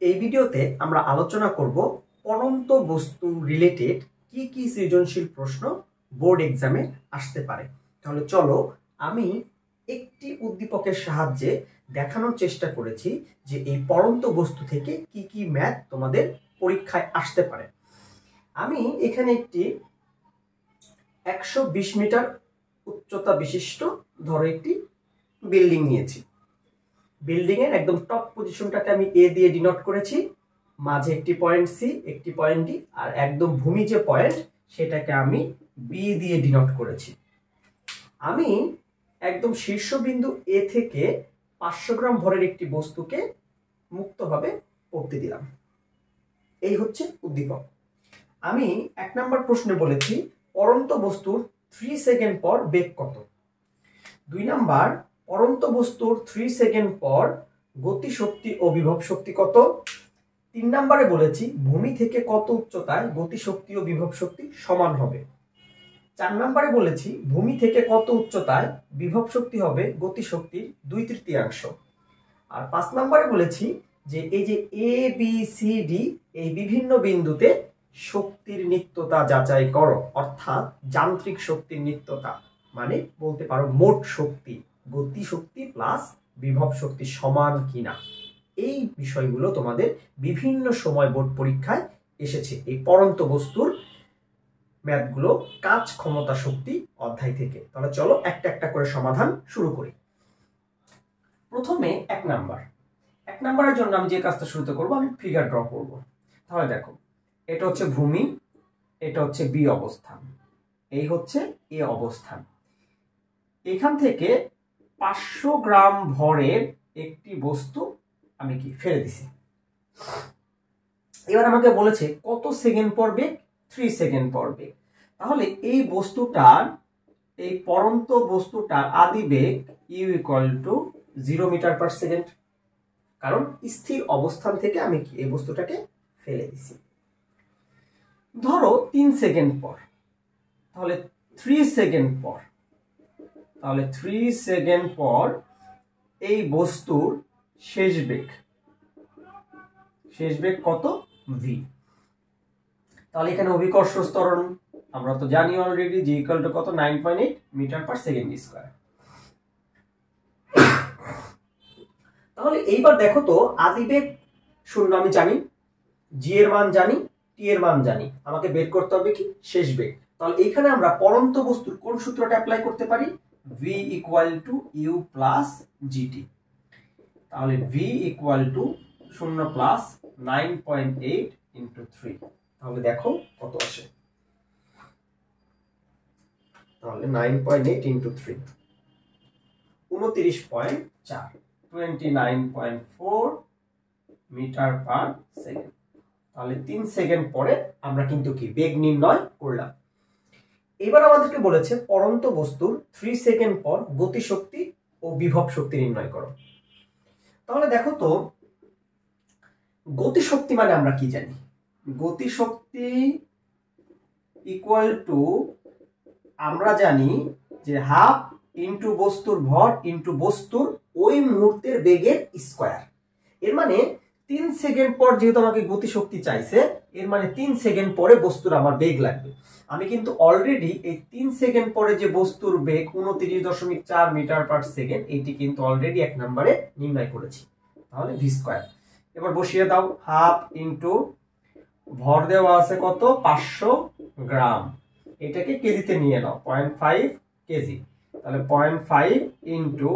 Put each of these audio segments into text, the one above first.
এই ভিডিওতে আমরা আলোচনা করব পড়ন্ত বস্তু রিলেটেড কি কি সৃজনশীল প্রশ্ন বোর্ড এক্সামে আসতে পারে। তাহলে চলো আমি একটি উদ্দীপকের সাহায্যে দেখানোর চেষ্টা করেছি যে এই পড়ন্ত বস্তু থেকে কি কি ম্যাথ তোমাদের পরীক্ষায় আসতে পারে। আমি এখানে একটি 120 মিটার উচ্চতা বিশিষ্ট ধরো একটি বিল্ডিং নিয়েছি। বিল্ডিং এর একদম টপ পজিশনটাকে আমি এ দিয়ে ডিনোট করেছি, মাঝে একটি পয়েন্ট সি, একটি পয়েন্ট ডি, আর একদম ভূমি যে পয়েন্ট সেটাকে আমি বি দিয়ে ডিনোট করেছি। আমি একদম শীর্ষবিন্দু এ থেকে 500 গ্রাম ভরের একটি বস্তুকে মুক্তভাবে পড়তে দিলাম। এই হচ্ছে উদ্দীপক। আমি 1 নম্বর প্রশ্নে বলেছি পড়ন্ত বস্তুর 3 সেকেন্ড পর বেগ কত। 2 নাম্বার পড়ন্ত বস্তুর 3 সেকেন্ড পর গতি শক্তি ও বিভব শক্তি কত। 3 নম্বরে বলেছি ভূমি থেকে কত উচ্চতায় গতি শক্তি ও বিভব শক্তি সমান হবে। 4 নম্বরে বলেছি ভূমি থেকে কত উচ্চতায় বিভব শক্তি হবে গতি শক্তির 2/3। আর 5 নম্বরে বলেছি যে এই যে এ বি সি ডি এই বিভিন্ন বিন্দুতে শক্তির নিত্যতা যাচাই করো, অর্থাৎ যান্ত্রিক শক্তির নিত্যতা মানে বলতে পারো মোট শক্তি, গতি শক্তি প্লাস বিভব শক্তি সমান কিনা। এই বিষয়গুলো তোমাদের বিভিন্ন সময় বোর্ড পরীক্ষায় এসেছে এই পড়ন্ত বস্তুর ম্যাথগুলো কাজ ক্ষমতা শক্তি অধ্যায় থেকে। তাহলে চলো একটা একটা করে সমাধান শুরু করি। প্রথমে 1 নাম্বারের জন্য আমি যে কাজটা শুরুতে করব, আমি ফিগার ড্র করব। তাহলে দেখো এটা হচ্ছে ভূমি, এটা হচ্ছে বি অবস্থান, এই হচ্ছে এ অবস্থান। এখান থেকে 500 গ্রাম ভরের একটি বস্তু আমি কি ফেলে দিছি। এবার আমাকে বলেছে কত সেকেন্ড পর বেগ, 3 সেকেন্ড পর বেগ। তাহলে এই বস্তুটার, এই পড়ন্ত বস্তুটার আদি বেগ U equal to 0 metre per second, কারণ স্থির অবস্থান থেকে আমি কি এই বস্তুটাকে ফেলে দিছি। ধরো 3 সেকেন্ড পর, তাহলে 3 সেকেন্ড পর, তাহলে 3 সেকেন্ড পর এই বস্তুর শেষ বেগ কত, ভি। তাহলে এখানে অভিকর্ষ ত্বরণ আমরা তো জানি অলরেডি, জি ইকুয়াল টু কত, 9.8 মিটার পার সেকেন্ড স্কয়ার। তাহলে এইবার দেখো তো আদি বেগ 0 আমি জানি, জি এর মান জানি, টি এর মান জানি, আমাকে বের করতে হবে কি শেষ বেগ। তাহলে এইখানে আমরা পড়ন্ত বস্তুর কোন সূত্রটা অ্যাপ্লাই করতে পারি, V equal to U plus G T. তাহলে V equal to 0 plus 9.8 into 3। তাহলে দেখো কত আসে, তাহলে 9.8 ইন্টু 3 29.4, 29.4 মিটার পার সেকেন্ড। তাহলে 3 সেকেন্ড পরে আমরা কিন্তু কি বেগ নির্ণয় করলাম। এবার আমাদেরকে বলেছে পড়ন্ত বস্তুর 3 সেকেন্ড পর গতি শক্তি ও বিভব শক্তি নির্ণয় করো। তাহলে দেখো তো গতি শক্তি মানে আমরা কি জানি, গতি শক্তি ইকুয়াল টু আমরা জানি যে হাফ ইন্টু বস্তুর ভর ইন্টু বস্তুর ওই মুহূর্তের বেগের স্কয়ার। এর মানে 3 সেকেন্ড পর যেহেতু আমাকে গতি শক্তি চাইছে, এর মানে 3 সেকেন্ড পরে বস্তুর আমার বেগ লাগবে। আমি কিন্তু অলরেডি এই 3 সেকেন্ড পরে যে বস্তুর বেগ 29.4 মিটার পার সেকেন্ড, এটি কিন্তু অলরেডি 1 নম্বরে নির্ণয় করেছি। তাহলে ভি স্কয়ার। এবার বসিয়ে দাও, হাফ ইন্টু ভর দেওয়া আছে কত, 500 গ্রাম, এটাকে কেজিতে নিয়ে নাও, 0.5 কেজি। তাহলে 0.5 ইন্টু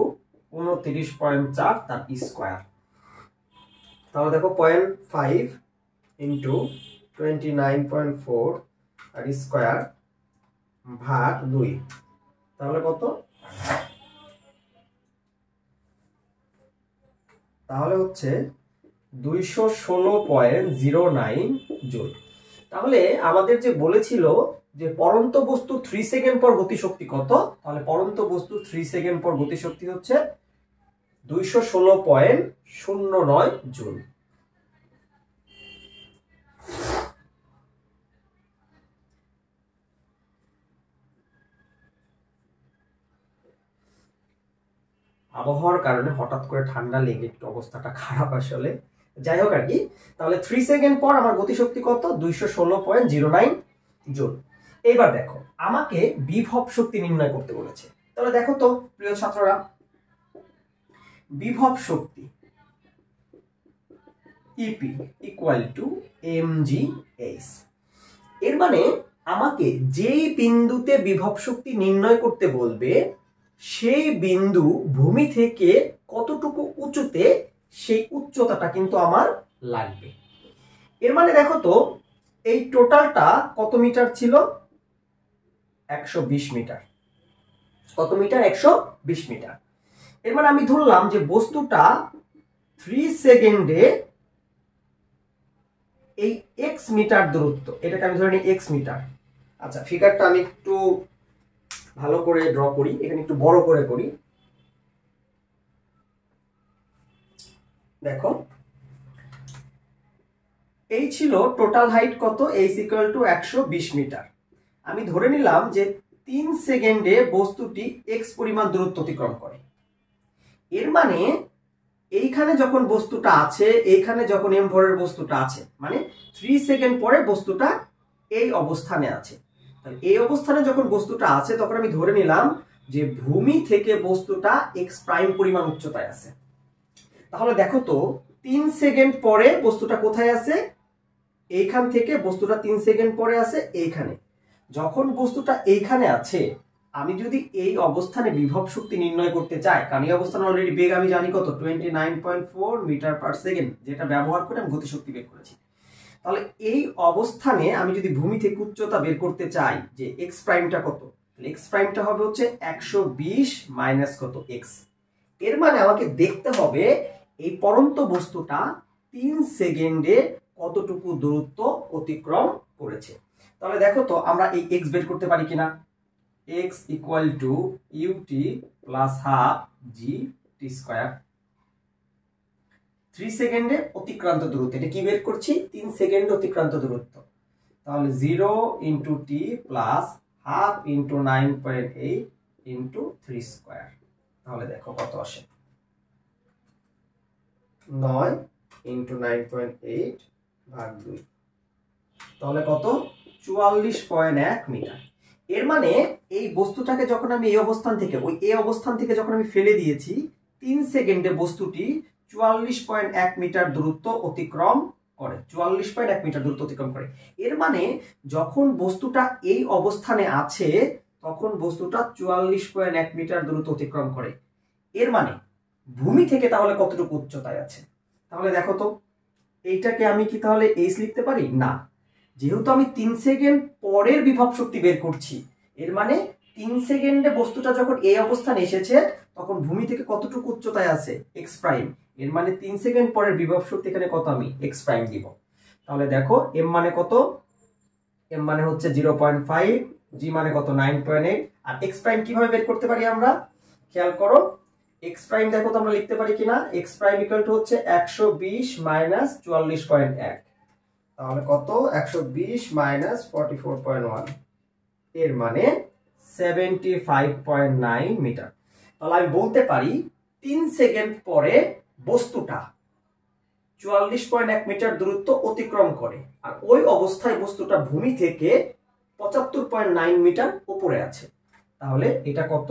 29.4 তার স্কয়ার। তাহলে দেখো 0.5 ইন্টু 29.4 আর স্কয়ার ভাগ 2, তাহলে কত, তাহলে হচ্ছে 216.09 জুল। তাহলে আমাদের যে বলেছিল যে পড়ন্ত বস্তু 3 সেকেন্ড পর গতিশক্তি কত, তাহলে পড়ন্ত বস্তু 3 সেকেন্ড পর গতিশক্তি হচ্ছে 216.09 জুল। আবহাওয়ার কারণে হঠাৎ করে ঠান্ডা লেগে একটু অবস্থাটা খারাপ আসলে, যাই হোক আর কি। তাহলে 3 সেকেন্ড পর আমার গতিশক্তি কত? 216.09 জুল। এবার দেখো আমাকে বিভব শক্তি নির্ণয় করতে বলেছে। তাহলে দেখো তো প্রিয় ছাত্ররা, বিভব শক্তি ইপি ইকুয়াল টু mgh। এর মানে আমাকে যেই বিন্দুতে বিভব শক্তি নির্ণয় করতে বলবে সেই বিন্দু ভূমি থেকে কতটুকু উঁচুতে, সেই উচ্চতাটা কিন্তু আমার লাগবে। এর মানে দেখো তো এই টোটালটা কত মিটার ছিল? 120 মিটার। কত মিটার? 120 মিটার। এর মানে আমি ধরলাম যে বস্তুটা 3 সেকেন্ডে এই x মিটার দূরত্ব, এটাকে আমি ধরে নিই x মিটার। আচ্ছা ফিগারটা আমি একটু ভালো করে ড্র করি, এখানে একটু বড় করে করি। দেখো এই ছিল টোটাল হাইট কত? h equal to 120 metre. আমি ধরে নিলাম যে 3 সেকেন্ডে বস্তুটি x পরিমাণ দূরত্ব অতিক্রম করে। এর মানে এইখানে যখন বস্তুটা আছে, এইখানে যখন m ভরের বস্তুটা আছে, মানে 3 সেকেন্ড পরে বস্তুটা এই অবস্থানে আছে। তাহলে এই অবস্থানে যখন বস্তুটা আছে তখন আমি ধরে নিলাম যে ভূমি থেকে বস্তুটা x প্রাইম পরিমাণ উচ্চতায় আছে। তাহলে দেখো তো 3 সেকেন্ড পরে বস্তুটা কোথায় আছে? এইখান থেকে বস্তুটা 3 সেকেন্ড পরে আছে এইখানে। যখন বস্তুটা এইখানে আছে, আমি যদি এই অবস্থানে বিভব শক্তি নির্ণয় করতে চাই, কারণ এই অবস্থানে অলরেডি বেগ আমি জানি কত? 29.4 মিটার পার সেকেন্ড, যেটা ব্যবহার করে আমি গতিশক্তি বের করেছি। তাহলে এই অবস্থানে আমি যদি ভূমি থেকে উচ্চতা বের করতে চাই যে x প্রাইমটা কত, তাহলে x প্রাইমটা হবে হচ্ছে 120 মাইনাস কত? x। এর মানে আমাকে দেখতে হবে এই পরন্ত বস্তুটা 3 সেকেন্ডে কতটুকু দূরত্ব অতিক্রম করেছে। তাহলে দেখো তো আমরা এই x বের করতে পারি কিনা? x equal two ut plus half gt square. 3 সেকেন্ডে অতিক্রান্ত দূরত্ব, এটা কি বের করছি? 3 সেকেন্ডে অতিক্রান্ত দূরত্ব। তাহলে 0 into T plus half into 9.8 into 3 square. তাহলে দেখো কত আসে? 9 ইন্টু 9.8 ভাগ 2। তাহলে কত? 44.1 মিটার। এর মানে এই বস্তুটাকে যখন আমি এই অবস্থান থেকে, ওই এই অবস্থান থেকে যখন আমি ফেলে দিয়েছি, 3 সেকেন্ডে বস্তুটি 44.1 মিটার দূরত্ব অতিক্রম করে। 44.1 মিটার দূরত্ব অতিক্রম করে। এর মানে যখন বস্তুটা এই অবস্থানে আছে তখন বস্তুটা 44.1 মিটার দূরত্ব অতিক্রম করে। এর মানে ভূমি থেকে তাহলে কতটুকু উচ্চতায় আছে? তাহলে দেখো তো এইটাকে আমি কি তাহলে h লিখতে পারি? না, যেহেতু আমি 3 সেকেন্ড পরের বিভব শক্তি বের করছি, এর মানে 3 সেকেন্ডে বস্তুটা যখন এই অবস্থানে এসেছে তখন ভূমি থেকে কতটুকু উচ্চতায় আছে? x prime. এর মানে 3 সেকেন্ড পরের বিভব শক্তি এখানে কত? আমি x প্রাইম দিব। তাহলে দেখো m মানে কত? m মানে হচ্ছে 0.5, g মানে কত? 9.8। আর x প্রাইম কিভাবে বের করতে পারি আমরা? খেয়াল করো, x প্রাইম দেখো তো আমরা লিখতে পারি কিনা? x প্রাইম ইকুয়াল টু হচ্ছে 120 মাইনাস 44.1। তাহলে কত? 120 মাইনাস 44.1, এর মানে 75.9 মিটার। তাহলে আমি বলতে পারি 3 সেকেন্ড পরে বস্তুটা 44.1 মিটার দূরত্ব অতিক্রম করে, আর ওই অবস্থায় বস্তুটা ভূমি থেকে 75.9 মিটার উপরে আছে। তাহলে এটা কত?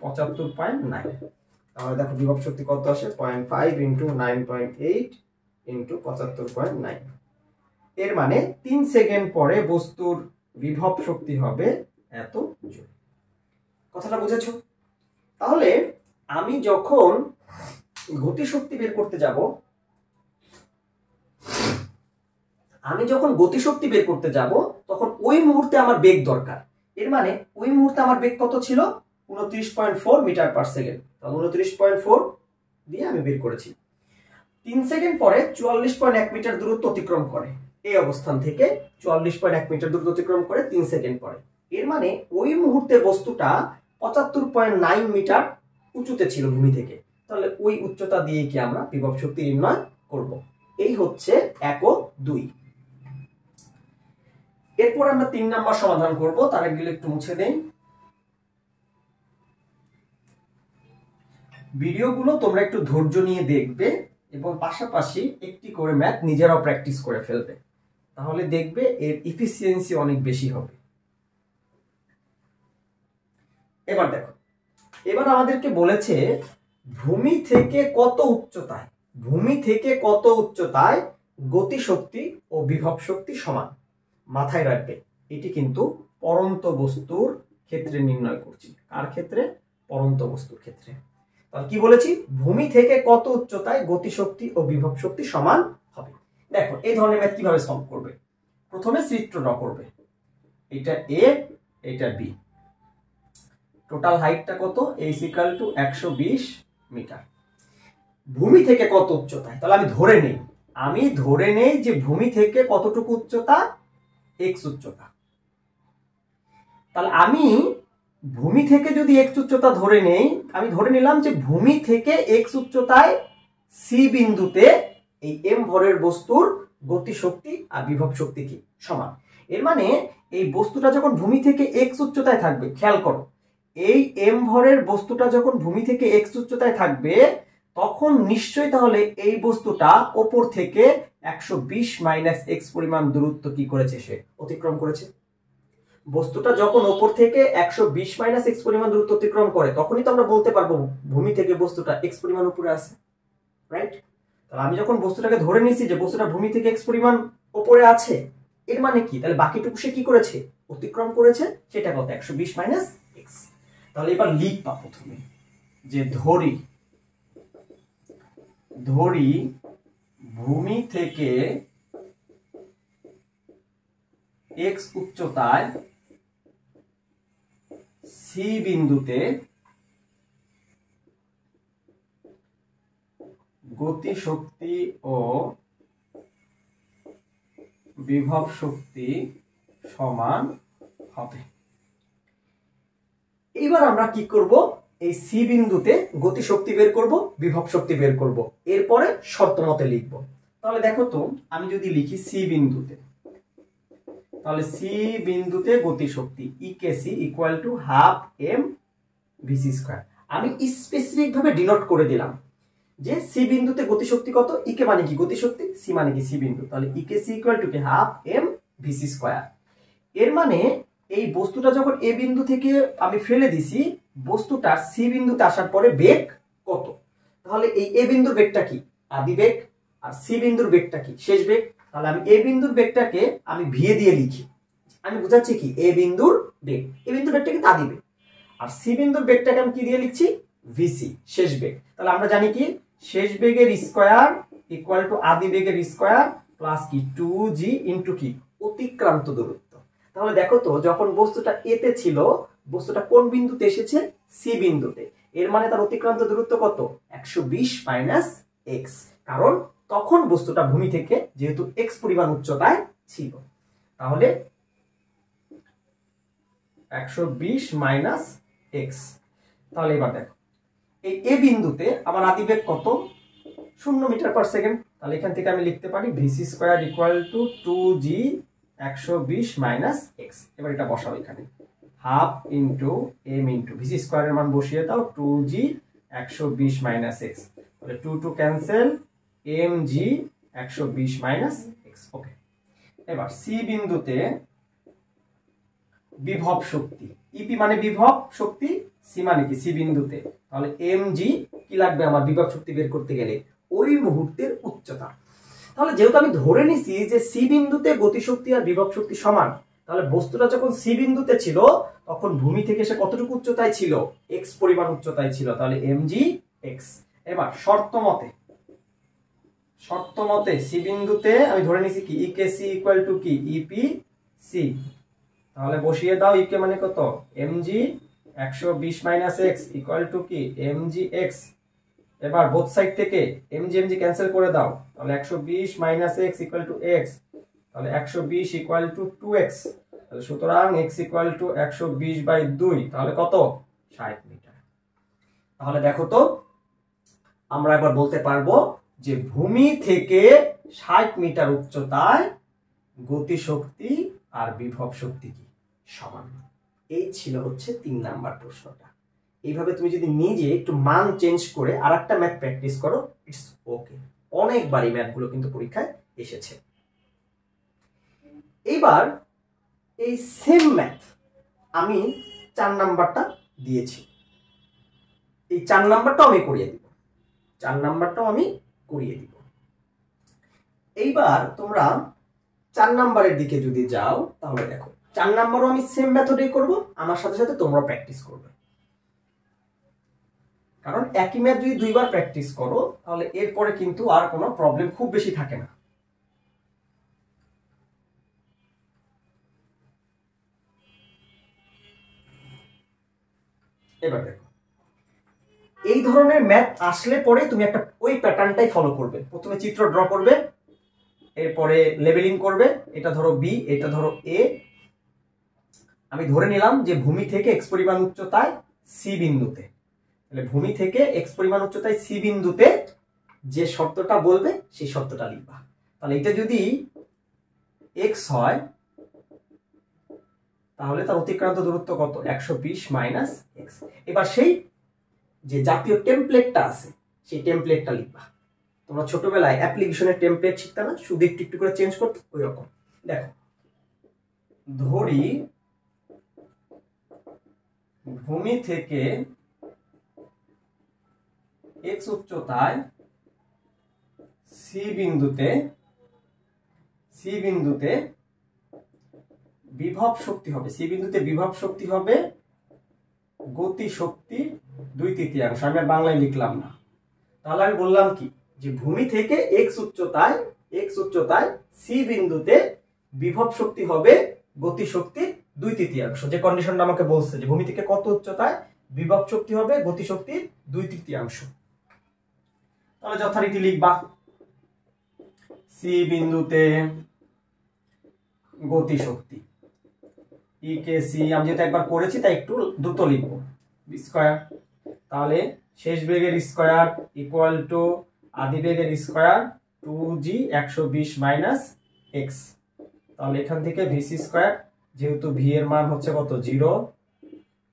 75.9। তাহলে দেখো বিভব শক্তি কত আসে? 0.5 ইন্টু 9.8 ইন্টু 75.9। এর মানে 3 সেকেন্ড পরে বস্তুর বিভব শক্তি হবে এত জুল। কথাটা বুঝেছো? তাহলে আমি যখন গতিশক্তি বের করতে যাব, তখন ওই মুহূর্তে আমার বেগ দরকার। এর মানে ওই মুহূর্তে আমার বেগ কত ছিল? 29.4 মিটার পার সেকেন্ড। তাহলে 29.4 দিয়ে আমি বের করেছি। 3 সেকেন্ড পরে 44.1 মিটার দূরত্ব অতিক্রম করে, এই অবস্থান থেকে 44.1 মিটার দূরত্ব অতিক্রম করে 3 সেকেন্ড পরে। এর মানে ওই মুহূর্তে বস্তুটা 75.9 মিটার উঁচুতে ছিল ভূমি থেকে। তাহলে ওই উচ্চতা দিয়ে কি আমরা বিভব শক্তি নির্ণয় করব। এই হচ্ছে 1 ও 2। এরপর আমরা 3 নাম্বার সমাধান করব। তার আগে একটু মুছে দেই। ভিডিওগুলো তোমরা একটু ধৈর্য নিয়ে দেখবে, এবং পাশাপাশি একটি করে ম্যাথ নিজেরাও প্র্যাকটিস করে ফেলবে, তাহলে দেখবে এর ইফিসিয়েন্সি অনেক বেশি হবে। এবার দেখো, এবার আমাদেরকে বলেছে ভূমি থেকে কত উচ্চতায়, ভূমি থেকে কত উচ্চতায় গতিশক্তি ও বিভব শক্তি সমান। মাথায় রাখবে এটি কিন্তু পরন্ত বস্তুর ক্ষেত্রে নির্ণয় করছি। কার ক্ষেত্রে? পরন্ত বস্তুর ক্ষেত্রে। তাহলে কি বলেছি? ভূমি থেকে কত উচ্চতায় গতিশক্তি ও বিভব শক্তি সমান হবে। দেখো এই ধরনের ম্যাথ কিভাবে সলভ করবে। প্রথমে চিত্র ড্র করবে, এটা এ, এটা বি, টোটাল হাইটটা কত? H equal to 120 metre. ভূমি থেকে কত উচ্চতায়? তাহলে আমি ধরে নেই যে ভূমি থেকে কতটুকু উচ্চতা? এক্স উচ্চতা। তাহলে আমি ভূমি থেকে যদি এক্স উচ্চতা ধরে নেই, আমি ধরে নিলাম যে ভূমি থেকে এক্স উচ্চতায় সি বিন্দুতে এই এম ভরের বস্তুর গতিশক্তি আর বিভব শক্তি কি সমান। এর মানে এই বস্তুটা যখন ভূমি থেকে এক্স উচ্চতায় থাকবে, খেয়াল করো, এই এম ভরের বস্তুটা যখন ভূমি থেকে এক্স উচ্চতায় থাকবে তখন নিশ্চয়ই তাহলে এই বস্তুটা ওপর থেকে 120 মাইনাস এক্স পরিমাণ দূরত্ব কি করেছে? সে অতিক্রম করেছে। বস্তুটা যখন ওপর থেকে 120 মাইনাস এক্স পরিমাণ দূরত্ব অতিক্রম করে তখনই তো আমরা বলতে পারবো ভূমি থেকে বস্তুটা এক্স পরিমাণ উপরে আছে, রাইট? তাহলে আমি যখন বস্তুটাকে ধরে নিয়েছি যে বস্তুটা ভূমি থেকে এক্স পরিমাণ উপরে আছে, এর মানে কি? তাহলে বাকিটুকু সে কি করেছে? অতিক্রম করেছে। সেটা কত? 120 মাইনাস এক্স। তাহলে এবার লিখবা প্রথমে যে ধরি ভূমি থেকে এক্স উচ্চতায় সি বিন্দুতে গতিশক্তি ও বিভব শক্তি সমান হবে। এবার আমরা কি করব? এই সি বিন্দুতে গতিশক্তি বের করব, বিভব শক্তি বের করব, এরপরে শর্ত মতে লিখব। তাহলে দেখো তো, আমি যদি লিখি সি বিন্দুতে, তাহলে সি বিন্দুতে গতিশক্তি E K C equal to half M VC square. আমি স্পেসিফিক ভাবে ডিনোট করে দিলাম যে সি বিন্দুতে গতিশক্তি কত? ইকে মানে কি? গতিশক্তি। সি মানে কি? সি বিন্দু। তাহলে ইকেসি ইকুয়াল টু কি? Half M VC square. এর মানে এই বস্তুটা যখন এ বিন্দু থেকে আমি ফেলে দিছি, বস্তুটার সি বিন্দুতে আসার পরে বেগ কত? তাহলে এই এ বিন্দুর বেগটা কি? আদি বেগ। আর সি বিন্দুর বেগটা কি? শেষ বেগ। তাহলে আমি এ বিন্দুর বেগটাকে আমি ভি দিয়ে লিখি। আমি বুঝাচ্ছি কি? এ বিন্দুর বেগ। এ বিন্দুর বেগটা কিন্তু আদি বেগ। আর সি বিন্দুর বেগটাকে আমি কি দিয়ে লিখছি? ভিসি, শেষ বেগ। তাহলে আমরা জানি কি? শেষ বেগের স্কয়ার ইকুয়াল টু আদি বেগের স্কয়ার প্লাস কি 2g ইনটু কি? অতিক্রান্ত দূরত্ব। তাহলে দেখো তো, যখন বস্তুটা এতে ছিল, বস্তুটা কোন বিন্দুতে এসেছে? সি বিন্দুতে। এর মানে তার অতিক্রান্ত দূরত্ব কত? 120 মাইনাস এক্স। কারণ তখন বস্তুটা ভূমি থেকে যেহেতু এক্স পরিমাণ উচ্চতায় ছিল, তাহলে 120 মাইনাস এক্স। তাহলে এবার দেখো, এই এ বিন্দুতে আমার আদিবেগ কত? 0 মিটার পার সেকেন্ড। তাহলে এখান থেকে আমি লিখতে পারি V C square equal to 2g 120 minus X. এবার এটা বসাও এখানে, half into M into V C স্কয়ারের মান বসিয়ে দাও 2g 120 মাইনাস এক্স। তাহলে 2 two cancel, mg 120 minus X. Okay. এবার সি বিন্দুতে বিভব শক্তি, ইপি মানে বিভব শক্তি, সি মানে কি? সি বিন্দুতে। তাহলে mg কি লাগবে আমার বিভব শক্তি বের করতে গেলে? ওই মুহূর্তের উচ্চতা। তাহলে যেহেতু আমি ধরে নিছি যে সি বিন্দুতে গতিশক্তি আর বিভব শক্তি সমান, তাহলে বস্তুটা যখন সি বিন্দুতে ছিল তখন ভূমি থেকে সে কতটুকু উচ্চতায় ছিল? এক্স পরিমাণ উচ্চতায় ছিল। তাহলে mg এক্স। এবার শর্ত মতে সি বিন্দুতে আমি ধরে নিছি কি? ইকেসি ইকুয়াল টু কি? EP C. তাহলে বসিয়ে দাও, ইকে মানে কত? mg 120 minus X equal to কি? mg X. এবার বোথ সাইড থেকে mg ক্যান্সেল করে দাও। তাহলে 120 minus X equal to X. তাহলে 120 ইকুয়াল টু 2x। তাহলে সুতরাং x ইকুয়াল টু 120/2। তাহলে কত? 60 মিটার। তাহলে দেখো তো, আমরা একবার বলতে পারবো যে ভূমি থেকে 60 মিটার উচ্চতায় গতিশক্তি আর বিভব শক্তি কি সমান। এই ছিল হচ্ছে 3 নাম্বার প্রশ্নটা। এইভাবে তুমি যদি নিজে একটু মান চেঞ্জ করে আরেকটা ম্যাথ প্র্যাকটিস করো, ইটস ওকে। অনেকবার এই ম্যাথগুলো কিন্তু পরীক্ষায় এসেছে। এইবার এই সেম ম্যাথ আমি 4 নাম্বারটা দিয়েছি, এই 4 নাম্বারটাও আমি করিয়ে দিব, 4 নাম্বারটাও আমি করিয়ে দিব। এইবার তোমরা 4 নাম্বারের দিকে যদি যাও তাহলে দেখো 4 নাম্বারও আমি সেম মেথডেই করব, আমার সাথে সাথে তোমরা প্র্যাকটিস করবে, কারণ একই ম্যাথ যদি 2বার প্র্যাকটিস করো তাহলে এরপরে কিন্তু আর কোনো প্রবলেম খুব বেশি থাকে না। এবার দেখো এই ধরনের ম্যাথ আসলে পরে তুমি একটা ওই প্যাটার্নটাই ফলো করবে, প্রথমে চিত্র ড্র করবে, এরপরে লেবেলিং করবে, এটা ধরো বি, এটা ধরো এ। আমি ধরে নিলাম যে ভূমি থেকে এক্স পরিমাণ উচ্চতায় সি বিন্দুতে, তাহলে ভূমি থেকে এক্স পরিমাণ উচ্চতায় সি বিন্দুতে যে শর্তটা বলবে সেই শর্তটা লিখবা। তাহলে এটা যদি এক্স হয় তাহলে তার অতিক্রান্ত দূরত্ব কত, 120 মাইনাস এক্স। এবার সেই যে জাতীয় টেমপ্লেটটা আছে সেই টেমপ্লেটটা লিখবা। তোমরা ছোটবেলায় অ্যাপ্লিকেশনের টেমপ্লেট শিখতে না, শুধু একটু একটু করে চেঞ্জ করতে, ওই রকম। দেখো ধরি ভূমি থেকে এক্স উচ্চতায় সি বিন্দুতে বিভব শক্তি হবে, সি বিন্দুতে বিভব শক্তি হবে গতি শক্তি 2/3। আমি আর বাংলায় লিখলাম না, তাহলে আমি বললাম কি যে ভূমি থেকে এক্স উচ্চতায় সি বিন্দুতে বিভব শক্তি হবে গতি শক্তি 2/3। যে কন্ডিশনটা আমাকে বলছে যে ভূমি থেকে কত উচ্চতায় বিভব শক্তি হবে গতি শক্তির 2/3। তাহলে যথারীতি লিখবা সি বিন্দুতে গতি শক্তি ই কে সি, আমি যেটা একবার করেছি তাই একটু দ্রুত লিখবো, বি স্কয়ার। তাহলে শেষ বেগের স্কয়ার ইকুয়াল টু আদি বেগের স্কয়ার 2g 120 মাইনাস এক্স। তাহলে এখান থেকে ভিসি স্কয়ার, যেহেতু ভি এর মান হচ্ছে কত 0,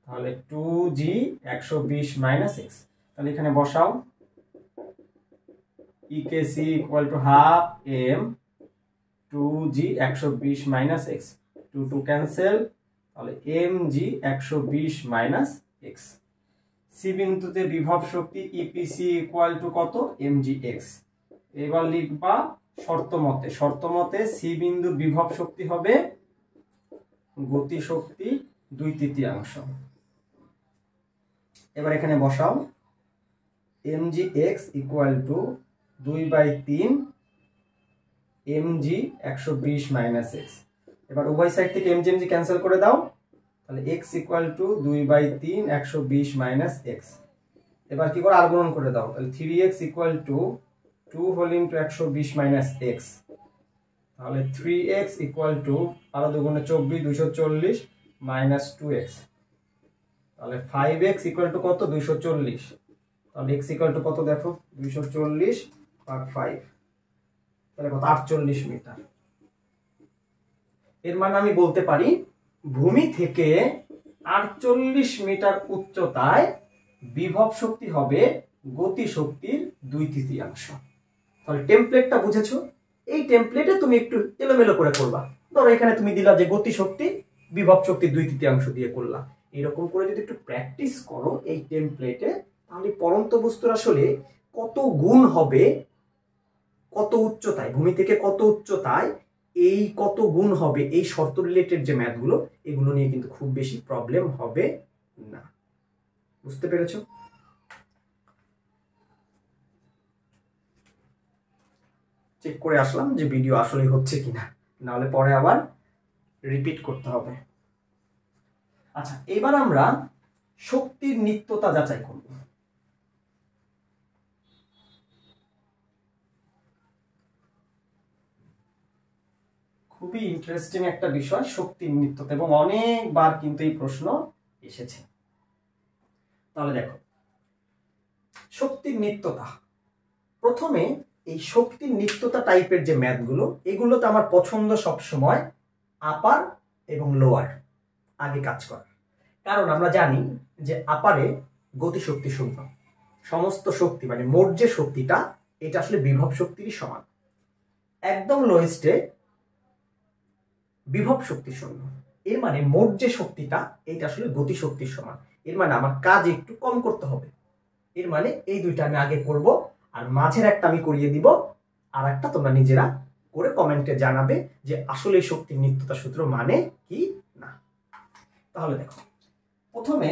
তাহলে 2g 120 মাইনাস এক্স। তাহলে এখানে বসাও E K C equal to half M 2g 120 minus X, 2 cancel, তাহলে mg 120 মাইনাস এক্স। সি বিন্দুতে বিভব শক্তি ইপিসি ইকুয়াল টু কত, mg x। এবার লিখবা শর্ত মতে সি বিন্দুর বিভব শক্তি হবে গতি শক্তি 2/3। এবার এখানে বসাও mg x equal to 2/3 mg 120 minus X. এবার উভয় সাইড থেকে mg ক্যান্সেল করে দাও, তাহলে x equal to 2/3 120 minus X. এবার কি করে আর গুণন করে দাও, তাহলে 3x equal to 2 whole into 120 minus X. তাহলে 3x ইকুয়াল টু 12 দুগুণে 24 240 মাইনাস 2x। তাহলে 5x ইকুয়াল টু কত, 240। তাহলে x ইকুয়াল টু কত দেখো, 240 ভাগ 5, তাহলে কত 48 মিটার। এর মানে আমি বলতে পারি ভূমি থেকে 48 মিটার উচ্চতায় বিভব শক্তি হবে গতি শক্তির 2/3। তাহলে টেমপ্লেটটা বুঝেছো, এই টেমপ্লেটে তুমি একটু এলোমেলো করে করবা। ধরো এখানে তুমি দিলা যে গতি শক্তি বিভব শক্তি 2/3 দিয়ে করলা, এরকম করে যদি একটু প্র্যাকটিস করো এই টেমপ্লেটে, তাহলে পরন্ত বস্তুর আসলে কত গুণ হবে, কত উচ্চতায়, ভূমি থেকে কত উচ্চতায় এই কত গুণ হবে, এই শর্ত রিলেটেড যে ম্যাথগুলো, এগুলো নিয়ে কিন্তু খুব বেশি প্রবলেম হবে না। বুঝতে পেরেছো? চেক করে আসলাম যে ভিডিও আসলে হচ্ছে কিনা, নাহলে পরে আবার রিপিট করতে হবে। আচ্ছা, এবার আমরা শক্তির নিত্যতা যাচাই করব। খুবই ইন্টারেস্টিং একটা বিষয় শক্তির নিত্যতা, এবং অনেকবার কিন্তু এই প্রশ্ন এসেছে। তাহলে দেখো শক্তির নিত্যতা, প্রথমে এই শক্তির নিত্যতা টাইপের যে ম্যাথগুলো, এগুলোতে আমার পছন্দ সবসময় আপার এবং লোয়ার আগে কাজ করার। কারণ আমরা জানি যে আপারে গতিশক্তি শূন্য, সমস্ত শক্তি মানে মোট যে শক্তিটা এটা আসলে বিভব শক্তিরই সমান। একদম লোয়েস্টে বিভব শক্তি শূন্য, এর মানে মোট যে শক্তিটা এটা আসলে গতি শক্তির সমান। এর মানে আমার কাজ একটু কম করতে হবে। এর মানে এই দুইটা আমি আগে করব, আর মাঝের একটা আমি করিয়ে দিব, আর একটা তোমরা নিজেরা করে কমেন্টে জানাবে যে আসলে শক্তির নিত্যতা সূত্র মানে কি না। তাহলে দেখো, প্রথমে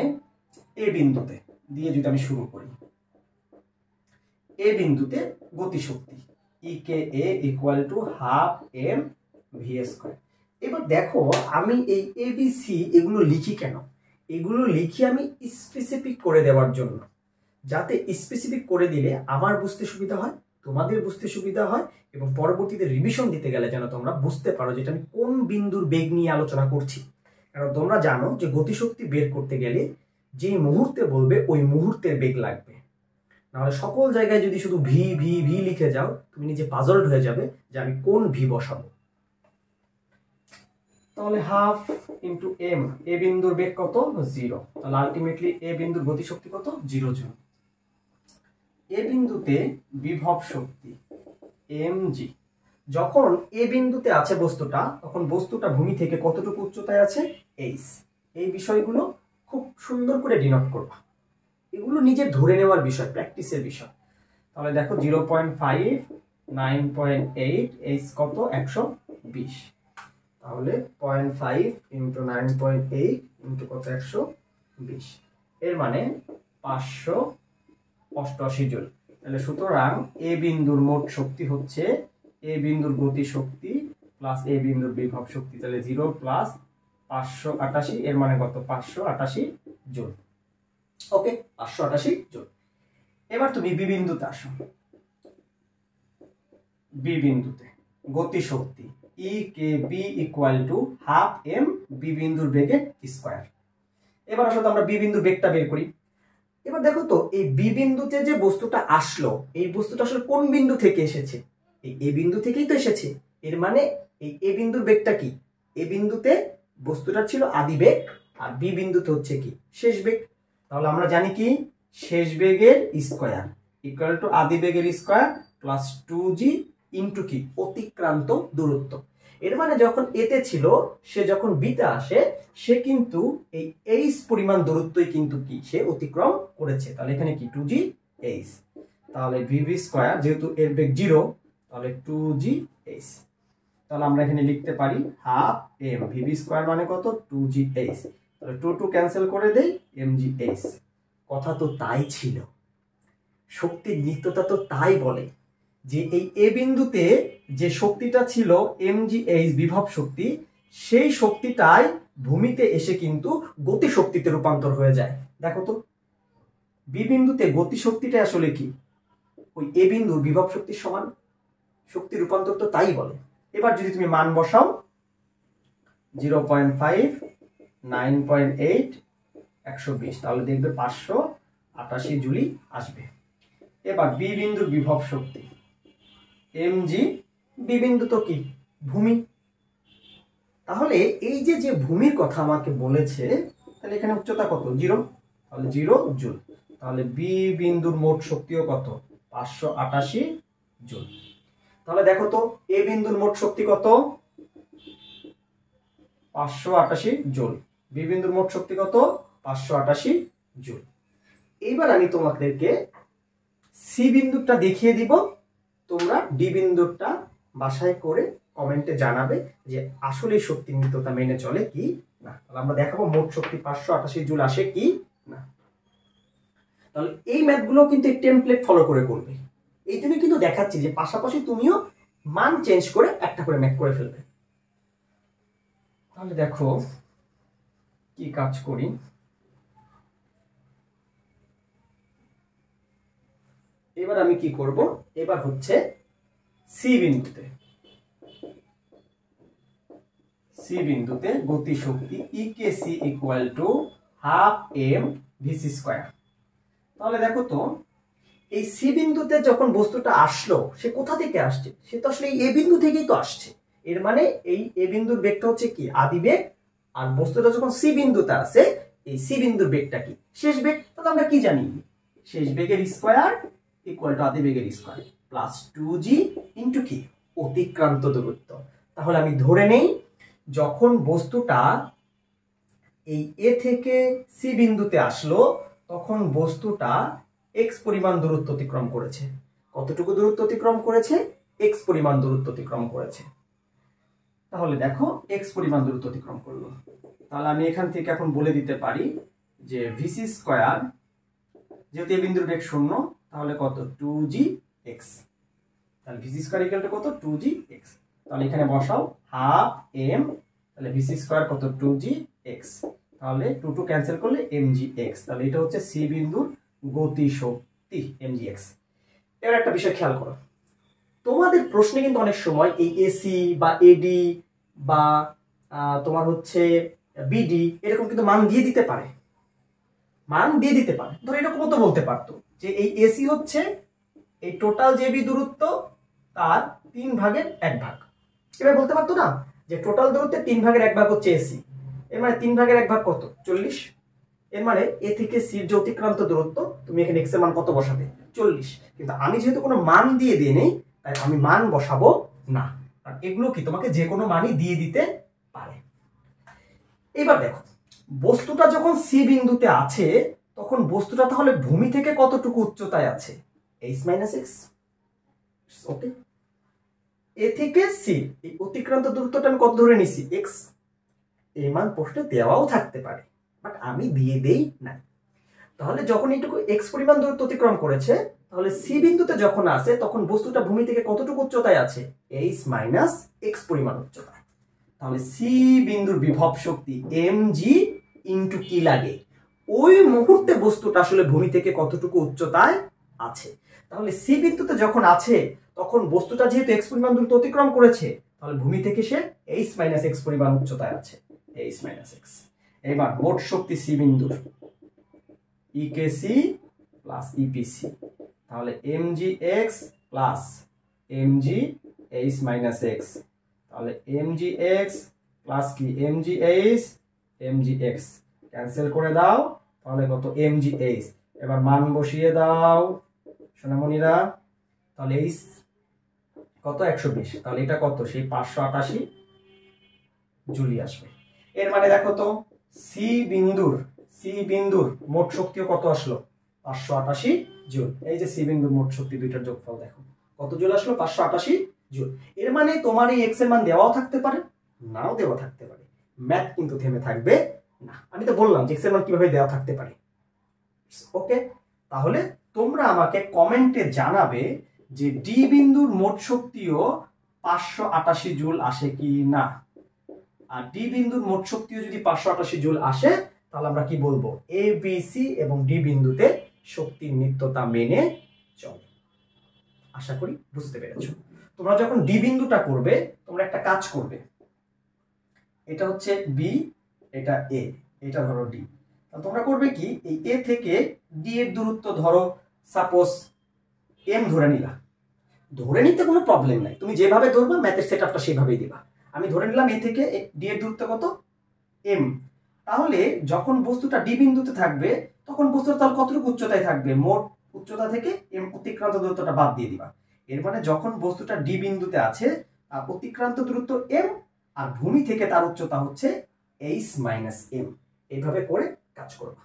এ বিন্দুতে দিয়ে যদি আমি শুরু করি, এ বিন্দুতে গতিশক্তি E K A equal to half M V square. এবার দেখো আমি এই এ বি সি এগুলো লিখি কেন? এগুলো লিখি আমি স্পেসিফিক করে দেওয়ার জন্য, যাতে স্পেসিফিক করে দিলে আমার বুঝতে সুবিধা হয়, তোমাদের বুঝতে সুবিধা হয়, এবং পরবর্তীতে রিভিশন দিতে গেলে যেন তোমরা বুঝতে পারো যেটা আমি কোন বিন্দুর বেগ নিয়ে আলোচনা করছি। কারণ তোমরা জানো যে গতিশক্তি বের করতে গেলে যেই মুহূর্তে বলবে ওই মুহূর্তের বেগ লাগবে, নাহলে সকল জায়গায় যদি শুধু ভি ভি ভি লিখে যাও তুমি নিজে পাজলড হয়ে যাবে যে আমি কোন ভি বসাবো। তাহলে হাফ ইন্টু এম, এ বিন্দুর বেগ কত? 0। তাহলে আলটিমেটলি এ বিন্দুর গতিশক্তি কত? 0 জুল। এ বিন্দুতে বিভব শক্তি mg, যখন এ বিন্দুতে আছে বস্তুটা, তখন বস্তুটা ভূমি থেকে কতটুকু উচ্চতায় আছে? h। এই বিষয়গুলো খুব সুন্দর করে ডিনোট করবা, এগুলো নিজে ধরে নেওয়ার বিষয়, প্র্যাকটিসের বিষয়। তাহলে দেখো 0.5, 9.8, h কত? 120। তাহলে 0.5 ইন্টু 9.8 ইন্টু কত? 120। এর মানে 588 জুল। তাহলে সুতরাং এ বিন্দুর মোট শক্তি হচ্ছে এ বিন্দুর গতি শক্তি প্লাস এ বিন্দুর বিভব শক্তি। তাহলে 0 প্লাস 588, এর মানে কত? 588 জুল। ওকে, 588 জুল। এবার তুমি বি বিন্দুতে আসো। বি বিন্দুতে গতি শক্তি E K B equal to half M B বিন্দুর বেগের স্কয়ার। এবার আসলে আমরা বি বিন্দুর বেগটা বের করি। এবার দেখো তো এই বি বিন্দুতে যে বস্তুটা আসলো, এই বস্তুটা আসলে কোন বিন্দু থেকে এসেছে? এই এ বিন্দু থেকেই তো এসেছে। এর মানে এই এ বিন্দুর বেগটা কি? এ বিন্দুতে বস্তুটা ছিল আদি বেগ, আর বি বিন্দুতে হচ্ছে কি? শেষ বেগ। তাহলে আমরা জানি কি শেষ বেগের স্কয়ার ইকুয়াল টু আদি বেগের স্কয়ার প্লাস 2g ইন্টু কি? অতিক্রান্ত দূরত্ব। এর মানে যখন এতে ছিল, সে যখন বিতে আসে, সে কিন্তু এই h পরিমাণ দূরত্বই কিন্তু কি সে অতিক্রম করেছে। তাহলে এখানে কি 2g h। তাহলে vv স্কয়ার, যেহেতু এর বেগ 0, তাহলে 2g h। তাহলে আমরা এখানে লিখতে পারি হাফ m vv স্কয়ার মানে কত? 2g h। তাহলে 2 2 ক্যান্সেল করে দেই, mg h। কথা তো তাই ছিল, শক্তির নিত্যতা তো তাই বলে যে এই এ বিন্দুতে যে শক্তিটা ছিল mgh বিভব শক্তি, সেই শক্তিটাই ভূমিতে এসে কিন্তু গতি শক্তিতে রূপান্তর হয়ে যায়। দেখো তো বি বিন্দুতে গতি শক্তিটা আসলে কি? ওই এ বিন্দুর বিভব শক্তির সমান। শক্তি রূপান্তর তো তাই বলে। এবার যদি তুমি মান বসাও 0.5, 9.8, 120, তাহলে দেখবে 588 জুলি আসবে। এবার বি বিন্দুর বিভব শক্তি mg, বি বিন্দু তো কি? ভূমি। তাহলে এই যে যে ভূমির কথা আমাকে বলেছে, তাহলে এখানে উচ্চতা কত? 0। তাহলে 0 জুল। তাহলে বি বিন্দুর মোট শক্তিও কত? 588 জুল। তাহলে দেখো তো এ বিন্দুর মোট শক্তি কত? 588 জুল। বি বিন্দুর মোট শক্তি কত? 588 জুল। এইবার আমি তোমাদেরকে সি বিন্দুটা দেখিয়ে দিব, তোমরা ডি বিন্দুটা বাসায় করে কমেন্টে জানাবে যে আসলে শক্তির নিত্যতা মেনে চলে কি না। তাহলে আমরা দেখাবো মোট শক্তি 588 জুল আসে কি না। তাহলে এই ম্যাথগুলো কিন্তু এই টেমপ্লেট ফলো করে করবে। এই জন্য কিন্তু দেখাচ্ছি যে পাশাপাশি তুমিও মান চেঞ্জ করে একটা করে ম্যাথ করে ফেলবে। তাহলে দেখো কি কাজ করি। এবার আমি কি করব? এবার হচ্ছে সি বিন্দুতে, সি বিন্দুতে গতি শক্তি E K C equal to half M VC square. তাহলে দেখো তো এই সি বিন্দুতে যখন বস্তুটা আসলো, সে কোথা থেকে আসছে? সে তো আসলে এই এ বিন্দু থেকেই তো আসছে। এর মানে এই এ বিন্দুর বেগটা হচ্ছে কি? আদি বেগ। আর বস্তুটা যখন সি বিন্দুতে আছে, এই সি বিন্দুর বেগটা কি? শেষ বেগ। তাহলে আমরা কি জানি? শেষ বেগের স্কয়ার ইকুয়াল টু আদি বেগের স্কয়ার প্লাস 2g ইন্টু কি অতিক্রান্ত দূরত্ব। তাহলে আমি ধরে নেই যখন বস্তুটা এই এ থেকে সি বিন্দুতে আসলো তখন বস্তুটা এক্স পরিমাণ দূরত্ব অতিক্রম করেছে। কতটুকু দূরত্ব অতিক্রম করেছে? এক্স পরিমাণ দূরত্ব অতিক্রম করেছে। তাহলে দেখো এক্স পরিমাণ দূরত্ব অতিক্রম করলো। তাহলে আমি এখান থেকে এখন বলে দিতে পারি যে ভিসি স্কয়ার, যেহেতু এই বিন্দুর বেগ 0, তাহলে কত 2gx। তাহলে ভিসি স্কয়ার ইকুয়াল টু কত 2gx। তাহলে এখানে বসাও হাফ এম, তাহলে ভিসি স্কয়ার কত 2gx। তাহলে 2 2 ক্যান্সেল করলে mgx। তাহলে এটা হচ্ছে সি বিন্দুর গতি শক্তি mgx। এবার একটা বিষয় খেয়াল করো, তোমাদের প্রশ্নে কিন্তু অনেক সময় এই এসি বা এডি বা তোমার হচ্ছে বিডি এরকম কিন্তু মান দিয়ে দিতে পারে, ধরো এরকমও তো বলতে পারতো যে এই এসি হচ্ছে এই টোটাল জেবি দূরত্ব তার 3 ভাগের 1 ভাগ। এবার বলতে পারতো না যে টোটাল দূরত্বের 3 ভাগের 1 ভাগ হচ্ছে এসি, এর মানে 3 ভাগের 1 ভাগ কত 40। এর মানে এ থেকে সির যে অতিক্রান্ত দূরত্ব তুমি এখানে এক্স এর মান কত বসাবে 40। কিন্তু আমি যেহেতু কোনো মান দিয়ে দিই নেই তাই আমি মান বসাবো না, আর এগুলো কি তোমাকে যে কোনো মানই দিয়ে দিতে পারে। এবার দেখো বস্তুটা যখন সি বিন্দুতে আছে তখন বস্তুটা তাহলে ভূমি থেকে কতটুকু উচ্চতায় আছে h - x। ওকে, এ থেকে সি এই অতিক্রান্ত দূরত্বটা আমি কত ধরে নিছি x। এই মান প্রশ্নে দেওয়াও থাকতে পারে বাট আমি দিয়ে দেই না। তাহলে যখন এইটুকু x পরিমাণ দূরত্ব অতিক্রম করেছে তাহলে সি বিন্দুতে যখন আসে তখন বস্তুটা ভূমি থেকে কতটুকু উচ্চতায় আছে h - x পরিমাণ উচ্চতায়। তাহলে সি বিন্দুর বিভব শক্তি mg ইনটু কি লাগে ওই মুহূর্তে বস্তুটা আসলে ভূমি থেকে কতটুকু উচ্চতায় আছে। তাহলে সি বিন্দুতে যখন আছে তখন বস্তুটা যেহেতু x পরিমাণ দূরত্ব অতিক্রম করেছে তাহলে ভূমি থেকে সে h - x পরিমাণ উচ্চতায় আছে h - x। এবার মোট শক্তি সি বিন্দুর ইকেসি প্লাস ইপিসি, তাহলে mgx plus mg h - x। তাহলে mgx প্লাস কি mgh ক্যান্সেল করে দাও, তাহলে কত mgh। এবার মান বসিয়ে দাও সোনামণিরা, তাহলে h কত 120, তাহলে এটা কত সেই 588 জুলি আসবে। এর মানে দেখো তো সি বিন্দুর মোট শক্তিও কত আসলো 588 জুল। এই যে সি বিন্দুর মোট শক্তি দুইটার যোগফল দেখো কত জুল আসলো 588 জুল। এর মানে তোমার এই এক্স এর মান দেওয়াও থাকতে পারে নাও দেওয়া থাকতে পারে, ম্যাথ কিন্তু থেমে থাকবে না। আমি তো বললাম যে এক্স এর মান কিভাবে দেওয়া থাকতে পারে। ওকে, তাহলে তোমরা আমাকে কমেন্টে জানাবে যে ডি বিন্দুর মোট শক্তিও 588 জুল আসে কি না। আর ডি বিন্দুর মোট শক্তিও যদি 588 জুল আসে তাহলে আমরা কি বলবো এ বি সি এবং ডি বিন্দুতে শক্তির নিত্যতা মেনে চলে। আশা করি বুঝতে পেরেছো। তোমরা যখন ডি বিন্দুটা করবে তোমরা একটা কাজ করবে, এটা হচ্ছে বি, এটা এ, এটা ধরো ডি। তোমরা করবে কি এই এ থেকে ডি এর দূরত্ব ধরো সাপোজ এম ধরে নিলা, ধরে নিতে কোনো প্রবলেম নাই, তুমি যেভাবে ধরবা ম্যাথের সেটআপটা সেভাবেই দিবা। আমি ধরে নিলাম এ থেকে ডি এর দূরত্ব কত এম। তাহলে যখন বস্তুটা ডি বিন্দুতে থাকবে তখন বস্তুটা তাহলে কতটুকু উচ্চতায় থাকবে, মোট উচ্চতা থেকে এম অতিক্রান্ত দূরত্বটা বাদ দিয়ে দিবা। এর মানে যখন বস্তুটা ডি বিন্দুতে আছে আর অতিক্রান্ত দূরত্ব এম আর ভূমি থেকে তার উচ্চতা হচ্ছে h - m। এইভাবে করে কাজ করবা।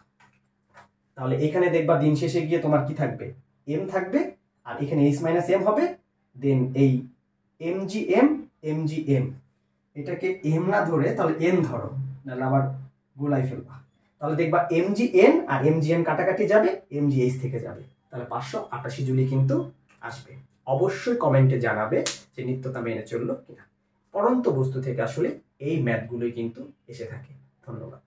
তাহলে এখানে দেখবা দিন শেষে গিয়ে তোমার কি থাকবে m থাকবে আর এখানে h - m হবে, দেন এই mgm এটাকে m না ধরে তাহলে n ধরো, নাহলে আবার গোলাই ফেলবা। তাহলে দেখবা mgn আর mgn কাটাকাটি যাবে, mgh থেকে যাবে, তাহলে 588 জুলি কিন্তু আসবে। অবশ্যই কমেন্টে জানাবে যে নিত্যতা মেনে চললো কিনা। পরন্ত বস্তু থেকে আসলে এই ম্যাথগুলোই কিন্তু এসে থাকে। ধন্যবাদ।